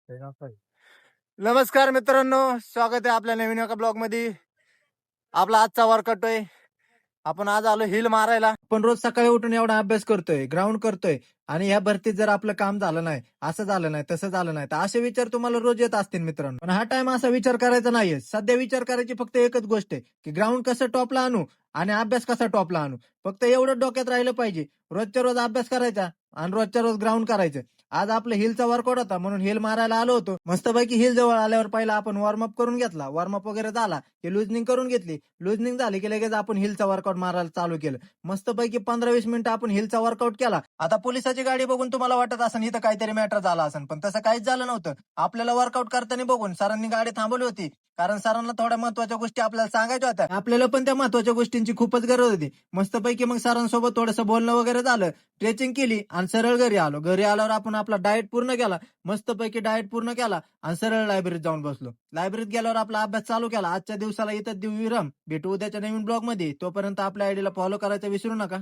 नमस्कार मित्रांनो, स्वागत आहे आपल्या नवीन एका ब्लॉग मध्ये. आपला आजचा वर्कआउट आहे. आपण आज आलो हिल मारायला. आपण रोज सकाळी उठून एवढा अभ्यास करतोय, ग्राउंड करतोय आणि ह्या भरतीत जर आपलं काम झालं नाही, असं झालं नाही, तसं झालं नाही, तर असे विचार तुम्हाला रोज येत असतील मित्रांनो. पण हा टाइम असा विचार करायचा नाहीये. सध्या विचार करायची फक्त एकच गोष्ट आहे की ग्राउंड कसं टॉपला आणू आणि अभ्यास कसा टॉपला आणू. फक्त एवढं डोक्यात राहिलं पाहिजे. रोजच्या रोज अभ्यास करायचा आणि रोजच्या रोज ग्राउंड करायचं. आज आपलं हिलचा वर्कआउट होता म्हणून हिल मारायला आलो होतो. मस्तपैकी हिल जवळ आल्यावर पहिला आपण वॉर्मअप करून घेतला. वॉर्मअप वगैरे झाला की लुजनिंग करून घेतली. लुजनिंग झाली की लगेच आपण हिलचा वर्कआउट मारायला चालू केलं. मस्तपैकी 15-20 मिनिटं आपण हिलचा वर्कआउट केला. आता पोलिसाची गाडी बघून तुम्हाला वाटत असेल इथं काहीतरी मॅटर झाला असेल, पण तसं काहीच झालं नव्हतं. आपल्याला वर्कआउट करताना बघून सरांनी गाडी थांबवली होती, कारण सरांना थोड्या महत्वाच्या गोष्टी आपल्याला सांगायच्या होत्या. आपल्याला पण त्या महत्वाच्या गोष्टींची खूपच गरज होती. मस्तपैकी मग सरांसोबत थोडंसं बोलणं वगैरे झालं, स्ट्रेचिंग केली आणि सरळ घरी आलो. घरी आल्यावर आपण आपला डाएट पूर्ण केला. मस्तपैकी डाएट पूर्ण केला आणि सरळ लायब्ररीत जाऊन बसलो. लायब्ररीत गेल्यावर आपला अभ्यास चालू केला. आजच्या दिवसाला इथं देऊ विराम. भेटू उद्याच्या नवीन ब्लॉग मध्ये. तोपर्यंत आपल्या आयडीला फॉलो करायचं विसरू नका.